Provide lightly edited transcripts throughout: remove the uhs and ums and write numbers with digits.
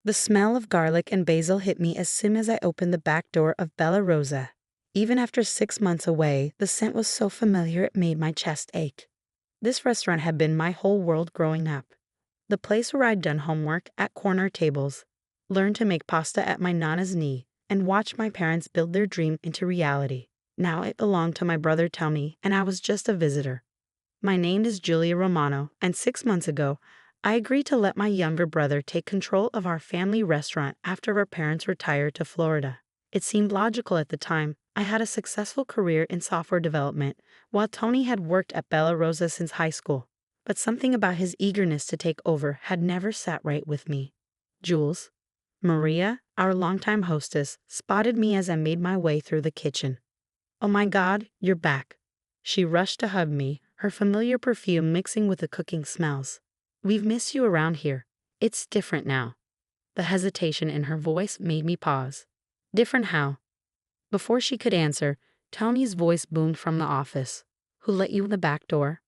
The smell of garlic and basil hit me as soon as I opened the back door of Bella Rosa. Even after 6 months away, the scent was so familiar it made my chest ache. This restaurant had been my whole world growing up. The place where I'd done homework at corner tables, learned to make pasta at my nana's knee, and watched my parents build their dream into reality. Now it belonged to my brother Tony, and I was just a visitor. My name is Julia Romano, and 6 months ago, I agreed to let my younger brother take control of our family restaurant after our parents retired to Florida. It seemed logical at the time. I had a successful career in software development, while Tony had worked at Bella Rosa since high school. But something about his eagerness to take over had never sat right with me. Jules, Maria, our longtime hostess, spotted me as I made my way through the kitchen. "Oh my God, you're back." She rushed to hug me, her familiar perfume mixing with the cooking smells. "We've missed you around here. It's different now." The hesitation in her voice made me pause. "Different how?" Before she could answer, Tony's voice boomed from the office. "Who let you in the back door?"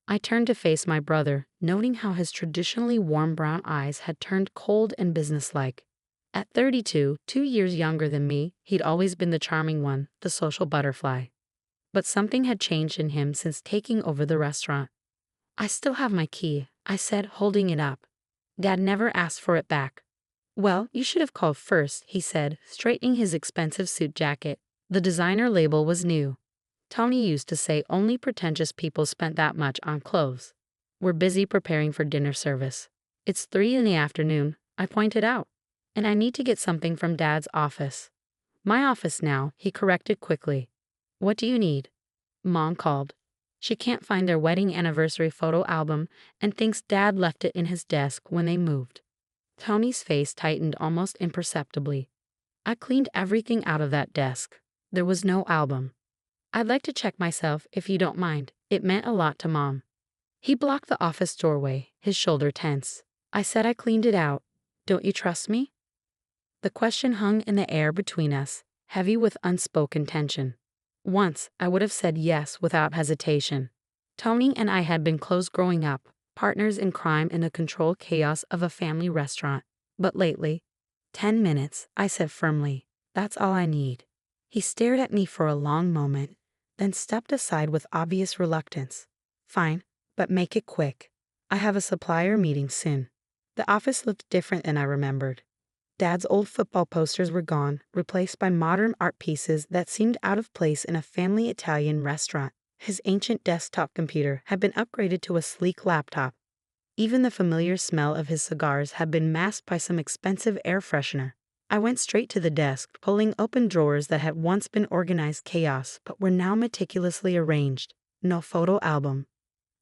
I turned to face my brother, noting how his traditionally warm brown eyes had turned cold and businesslike. At 32, 2 years younger than me, he'd always been the charming one, the social butterfly. But something had changed in him since taking over the restaurant. "I still have my key," I said, holding it up. "Dad never asked for it back." "Well, you should have called first," he said, straightening his expensive suit jacket. The designer label was new. Tony used to say only pretentious people spent that much on clothes. "We're busy preparing for dinner service." "It's 3 in the afternoon," I pointed out. "And I need to get something from Dad's office." "My office now," he corrected quickly. "What do you need?" Mom called. She can't find their wedding anniversary photo album and thinks Dad left it in his desk when they moved. Tony's face tightened almost imperceptibly. "I cleaned everything out of that desk. There was no album." "I'd like to check myself, if you don't mind." It meant a lot to Mom. He blocked the office doorway, his shoulder tense. "I said I cleaned it out. Don't you trust me?" The question hung in the air between us, heavy with unspoken tension. Once, I would have said yes without hesitation. Tony and I had been close growing up, partners in crime in the controlled chaos of a family restaurant. But lately, 10 minutes, I said firmly. "That's all I need." He stared at me for a long moment, then stepped aside with obvious reluctance. "Fine, but make it quick. I have a supplier meeting soon." The office looked different than I remembered. Dad's old football posters were gone, replaced by modern art pieces that seemed out of place in a family Italian restaurant. His ancient desktop computer had been upgraded to a sleek laptop. Even the familiar smell of his cigars had been masked by some expensive air freshener. I went straight to the desk, pulling open drawers that had once been organized chaos but were now meticulously arranged. No photo album.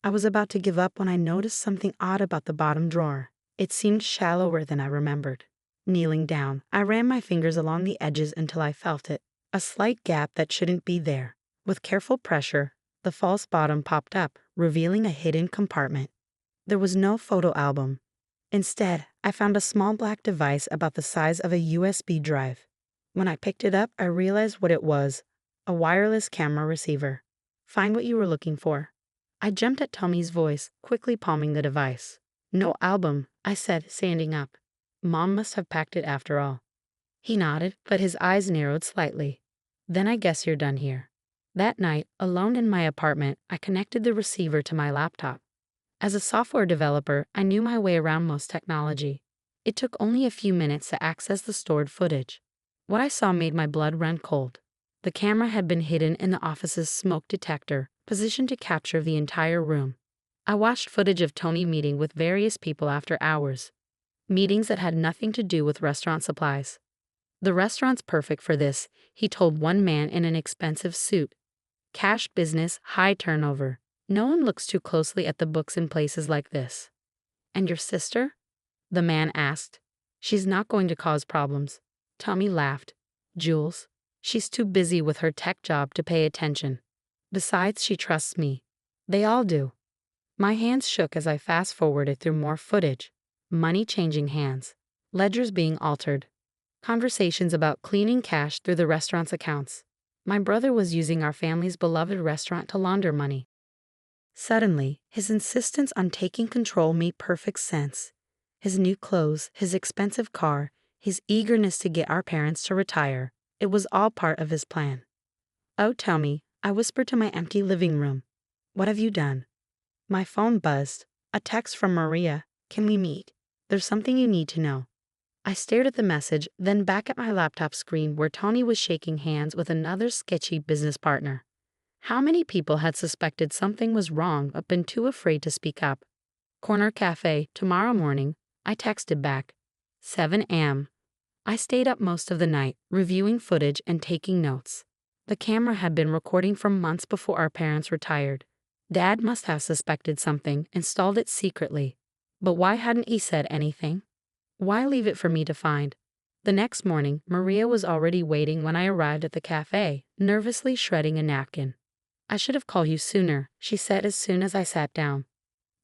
I was about to give up when I noticed something odd about the bottom drawer. It seemed shallower than I remembered. Kneeling down, I ran my fingers along the edges until I felt it. A slight gap that shouldn't be there. With careful pressure, the false bottom popped up, revealing a hidden compartment. There was no photo album. Instead, I found a small black device about the size of a USB drive. When I picked it up, I realized what it was: a wireless camera receiver. "Find what you were looking for." I jumped at Tony's voice, quickly palming the device. "No album," I said, standing up. Mom must have packed it after all. He nodded, but his eyes narrowed slightly. "Then I guess you're done here." That night, alone in my apartment, I connected the receiver to my laptop. As a software developer, I knew my way around most technology. It took only a few minutes to access the stored footage. What I saw made my blood run cold. The camera had been hidden in the office's smoke detector, positioned to capture the entire room. I watched footage of Tony meeting with various people after hours. Meetings that had nothing to do with restaurant supplies. "The restaurant's perfect for this," he told one man in an expensive suit. "Cash business, high turnover. No one looks too closely at the books in places like this." "And your sister?" the man asked. "She's not going to cause problems." Tommy laughed. "Jules, she's too busy with her tech job to pay attention. Besides, she trusts me." "They all do." My hands shook as I fast-forwarded through more footage. Money changing hands. Ledgers being altered. Conversations about cleaning cash through the restaurant's accounts. My brother was using our family's beloved restaurant to launder money. Suddenly, his insistence on taking control made perfect sense. His new clothes, his expensive car, his eagerness to get our parents to retire. It was all part of his plan. "Oh, tell me," I whispered to my empty living room. "What have you done?" My phone buzzed. A text from Maria. "Can we meet? There's something you need to know." I stared at the message, then back at my laptop screen where Tony was shaking hands with another sketchy business partner. How many people had suspected something was wrong but been too afraid to speak up? "Corner Cafe, tomorrow morning," I texted back. 7 a.m. I stayed up most of the night, reviewing footage and taking notes. The camera had been recording for months before our parents retired. Dad must have suspected something, installed it secretly. But why hadn't he said anything? Why leave it for me to find? The next morning, Maria was already waiting when I arrived at the cafe, nervously shredding a napkin. "I should have called you sooner," she said as soon as I sat down.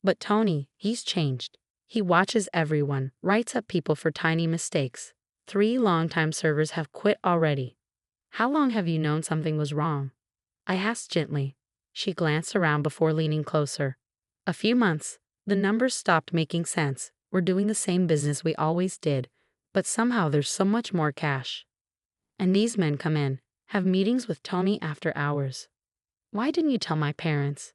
"But Tony, he's changed. He watches everyone, writes up people for tiny mistakes. 3 longtime servers have quit already." "How long have you known something was wrong?" I asked gently. She glanced around before leaning closer. "A few months. The numbers stopped making sense. We're doing the same business we always did, but somehow there's so much more cash. And these men come in, have meetings with Tony after hours." "Why didn't you tell my parents?"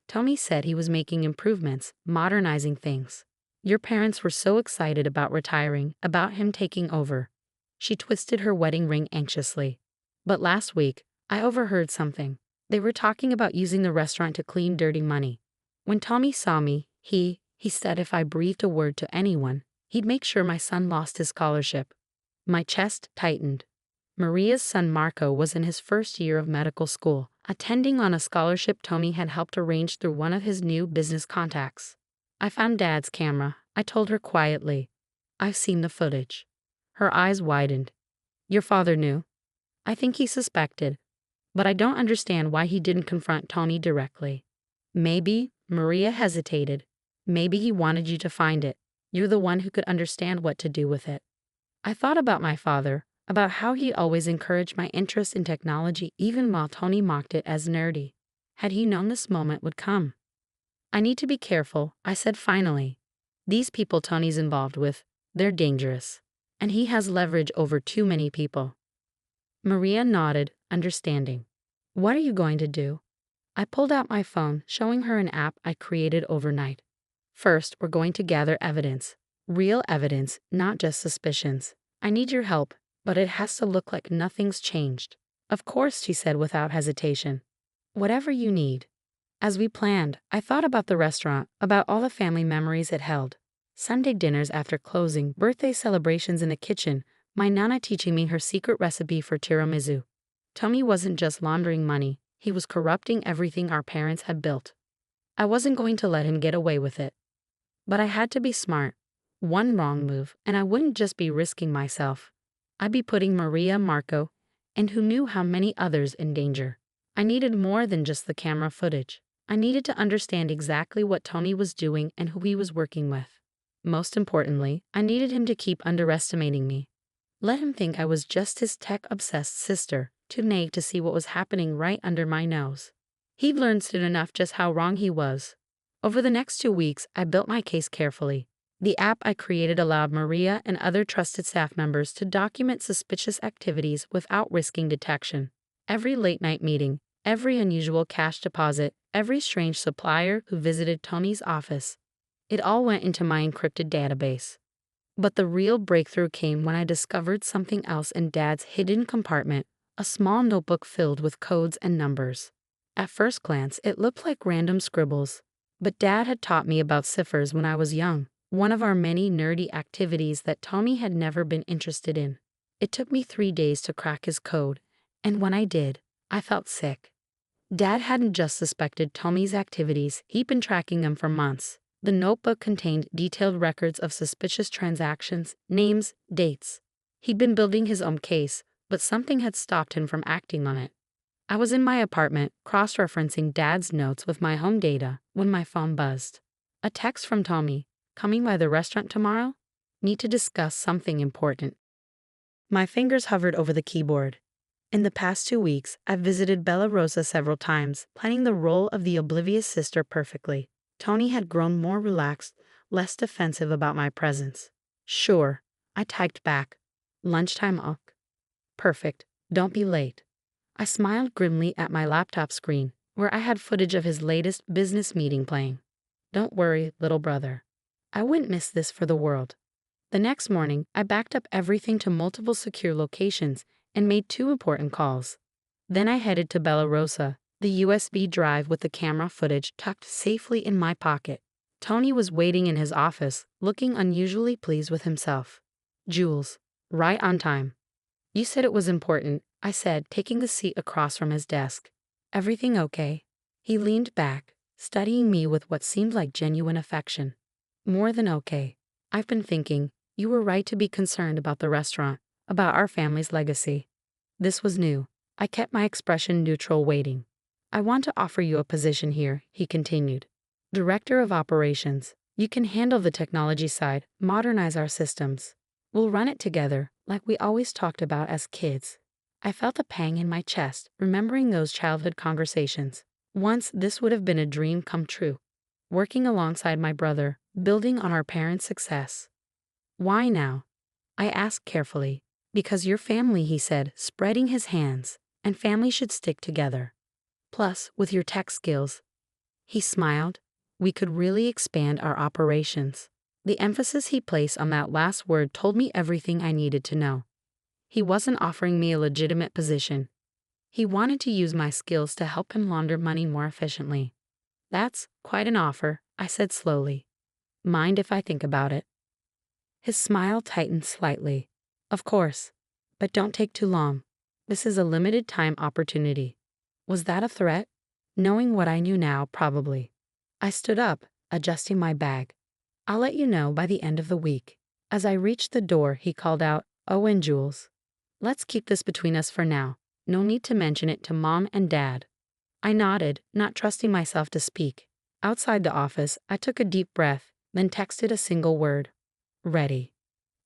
"Tony said he was making improvements, modernizing things. Your parents were so excited about retiring, about him taking over." She twisted her wedding ring anxiously. "But last week, I overheard something. They were talking about using the restaurant to clean dirty money. When Tommy saw me, he said if I breathed a word to anyone, he'd make sure my son lost his scholarship." My chest tightened. Maria's son Marco was in his first year of medical school, attending on a scholarship Tony had helped arrange through one of his new business contacts. "I found Dad's camera," I told her quietly. "I've seen the footage." Her eyes widened. "Your father knew?" "I think he suspected. But I don't understand why he didn't confront Tony directly." "Maybe," Maria hesitated, "maybe he wanted you to find it. You're the one who could understand what to do with it." I thought about my father, about how he always encouraged my interest in technology even while Tony mocked it as nerdy. Had he known this moment would come? "I need to be careful," I said finally. "These people Tony's involved with, they're dangerous. And he has leverage over too many people." Maria nodded, understanding. "What are you going to do?" I pulled out my phone, showing her an app I created overnight. "First, we're going to gather evidence. Real evidence, not just suspicions. I need your help, but it has to look like nothing's changed." "Of course," she said without hesitation. "Whatever you need." As we planned, I thought about the restaurant, about all the family memories it held. Sunday dinners after closing, birthday celebrations in the kitchen, my nana teaching me her secret recipe for tiramisu. Tony wasn't just laundering money, he was corrupting everything our parents had built. I wasn't going to let him get away with it. But I had to be smart. One wrong move, and I wouldn't just be risking myself. I'd be putting Maria, Marco, and who knew how many others in danger. I needed more than just the camera footage. I needed to understand exactly what Tony was doing and who he was working with. Most importantly, I needed him to keep underestimating me. Let him think I was just his tech-obsessed sister, too naive to see what was happening right under my nose. He'd learned soon enough just how wrong he was. Over the next 2 weeks, I built my case carefully. The app I created allowed Maria and other trusted staff members to document suspicious activities without risking detection. Every late-night meeting, every unusual cash deposit, every strange supplier who visited Tony's office. It all went into my encrypted database. But the real breakthrough came when I discovered something else in Dad's hidden compartment, a small notebook filled with codes and numbers. At first glance, it looked like random scribbles. But Dad had taught me about ciphers when I was young, one of our many nerdy activities that Tony had never been interested in. It took me 3 days to crack his code, and when I did, I felt sick. Dad hadn't just suspected Tony's activities, he'd been tracking them for months. The notebook contained detailed records of suspicious transactions, names, dates. He'd been building his own case, but something had stopped him from acting on it. I was in my apartment, cross-referencing Dad's notes with my home data, when my phone buzzed. A text from Tommy. "Coming by the restaurant tomorrow? Need to discuss something important." My fingers hovered over the keyboard. In the past 2 weeks, I've visited Bella Rosa several times, playing the role of the oblivious sister perfectly. Tony had grown more relaxed, less defensive about my presence. Sure, I typed back. Lunchtime ok. Perfect. Don't be late. I smiled grimly at my laptop screen, where I had footage of his latest business meeting playing. Don't worry, little brother. I wouldn't miss this for the world. The next morning, I backed up everything to multiple secure locations and made 2 important calls. Then I headed to Bella Rosa, the USB drive with the camera footage tucked safely in my pocket. Tony was waiting in his office, looking unusually pleased with himself. Jules, right on time. You said it was important, I said, taking the seat across from his desk. Everything okay? He leaned back, studying me with what seemed like genuine affection. More than okay. I've been thinking, you were right to be concerned about the restaurant, about our family's legacy. This was new. I kept my expression neutral, waiting. I want to offer you a position here, he continued. Director of Operations. You can handle the technology side, modernize our systems. We'll run it together, like we always talked about as kids. I felt a pang in my chest, remembering those childhood conversations. Once this would have been a dream come true. Working alongside my brother, building on our parents' success. Why now? I asked carefully. Because your family, he said, spreading his hands, and family should stick together. Plus, with your tech skills. He smiled. We could really expand our operations. The emphasis he placed on that last word told me everything I needed to know. He wasn't offering me a legitimate position. He wanted to use my skills to help him launder money more efficiently. That's quite an offer, I said slowly. Mind if I think about it? His smile tightened slightly. Of course. But don't take too long. This is a limited time opportunity. Was that a threat? Knowing what I knew now, probably. I stood up, adjusting my bag. I'll let you know by the end of the week. As I reached the door, he called out, "Oh, and Jules. Let's keep this between us for now. No need to mention it to Mom and Dad." I nodded, not trusting myself to speak. Outside the office, I took a deep breath, then texted a single word. Ready.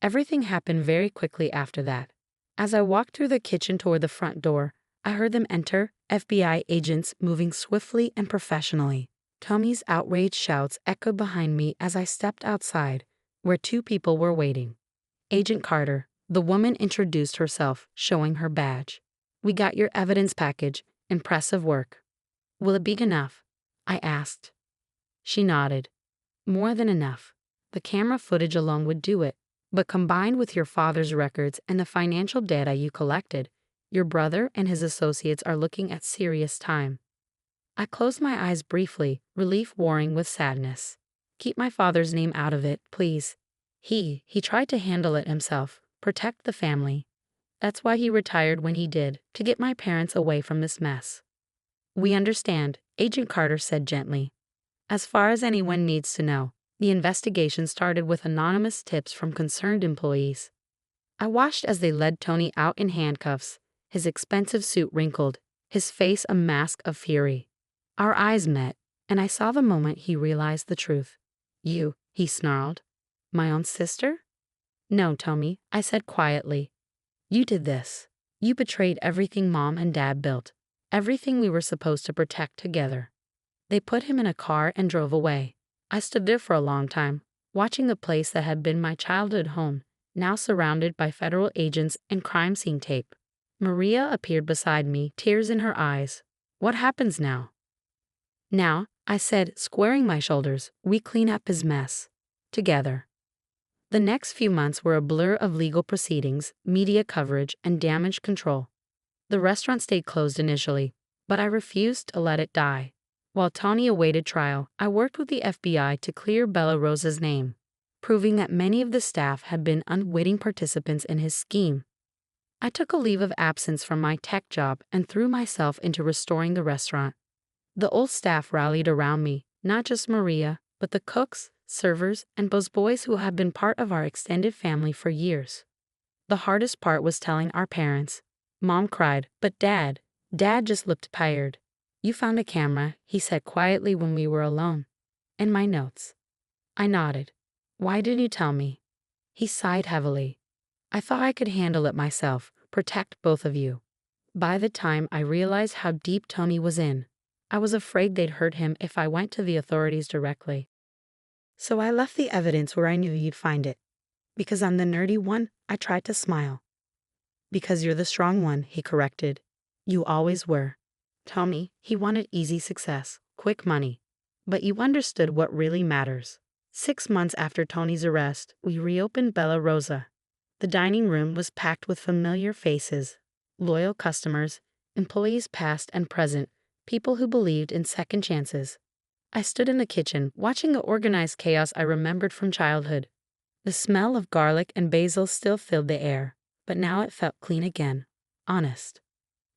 Everything happened very quickly after that. As I walked through the kitchen toward the front door, I heard them enter, FBI agents moving swiftly and professionally. Tommy's outraged shouts echoed behind me as I stepped outside, where 2 people were waiting. Agent Carter, the woman introduced herself, showing her badge. We got your evidence package. Impressive work. Will it be enough? I asked. She nodded. More than enough. The camera footage alone would do it, but combined with your father's records and the financial data you collected, your brother and his associates are looking at serious time. I closed my eyes briefly, relief warring with sadness. Keep my father's name out of it, please. He tried to handle it himself, protect the family. That's why he retired when he did, to get my parents away from this mess. We understand, Agent Carter said gently. As far as anyone needs to know, the investigation started with anonymous tips from concerned employees. I watched as they led Tony out in handcuffs, his expensive suit wrinkled, his face a mask of fury. Our eyes met, and I saw the moment he realized the truth. You, he snarled. My own sister? No, Tommy, I said quietly. You did this. You betrayed everything Mom and Dad built, everything we were supposed to protect together. They put him in a car and drove away. I stood there for a long time, watching the place that had been my childhood home, now surrounded by federal agents and crime scene tape. Maria appeared beside me, tears in her eyes. What happens now? Now, I said, squaring my shoulders, we clean up his mess. Together. The next few months were a blur of legal proceedings, media coverage, and damage control. The restaurant stayed closed initially, but I refused to let it die. While Tony awaited trial, I worked with the FBI to clear Bella Rosa's name, proving that many of the staff had been unwitting participants in his scheme. I took a leave of absence from my tech job and threw myself into restoring the restaurant. The old staff rallied around me, not just Maria, but the cooks, servers, and those boys who have been part of our extended family for years. The hardest part was telling our parents. Mom cried, but Dad just looked tired. You found a camera, he said quietly when we were alone. And my notes. I nodded. Why didn't you tell me? He sighed heavily. I thought I could handle it myself, protect both of you. By the time I realized how deep Tony was in, I was afraid they'd hurt him if I went to the authorities directly. So I left the evidence where I knew you'd find it. Because I'm the nerdy one, I tried to smile. Because you're the strong one, he corrected. You always were. Tommy, he wanted easy success, quick money. But you understood what really matters. 6 months after Tony's arrest, we reopened Bella Rosa. The dining room was packed with familiar faces, loyal customers, employees past and present, people who believed in second chances. I stood in the kitchen, watching the organized chaos I remembered from childhood. The smell of garlic and basil still filled the air, but now it felt clean again, honest.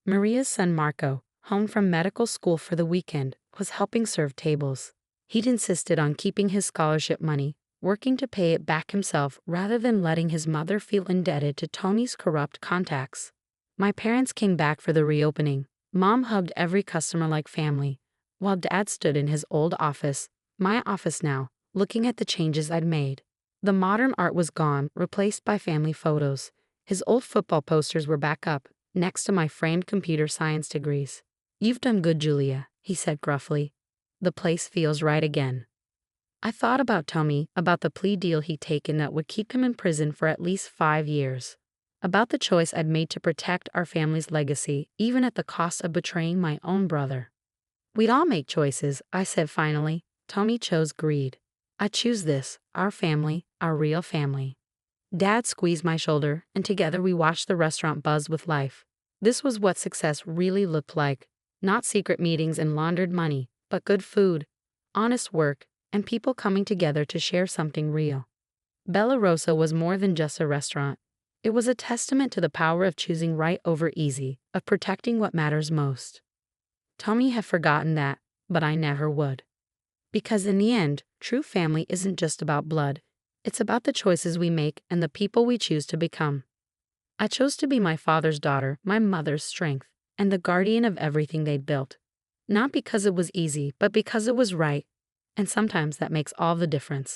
Maria's son Marco, home from medical school for the weekend, was helping serve tables. He'd insisted on keeping his scholarship money, working to pay it back himself rather than letting his mother feel indebted to Tony's corrupt contacts. My parents came back for the reopening. Mom hugged every customer like family, while Dad stood in his old office, my office now, looking at the changes I'd made. The modern art was gone, replaced by family photos. His old football posters were back up, next to my framed computer science degrees. You've done good, Julia, he said gruffly. The place feels right again. I thought about Tommy, about the plea deal he'd taken that would keep him in prison for at least 5 years. About the choice I'd made to protect our family's legacy, even at the cost of betraying my own brother. We'd all make choices, I said finally. Tommy chose greed. I choose this, our family, our real family. Dad squeezed my shoulder, and together we watched the restaurant buzz with life. This was what success really looked like. Not secret meetings and laundered money, but good food, honest work, and people coming together to share something real. Bella Rosa was more than just a restaurant. It was a testament to the power of choosing right over easy, of protecting what matters most. Tommy had forgotten that, but I never would. Because in the end, true family isn't just about blood. It's about the choices we make and the people we choose to become. I chose to be my father's daughter, my mother's strength, and the guardian of everything they'd built. Not because it was easy, but because it was right. And sometimes that makes all the difference.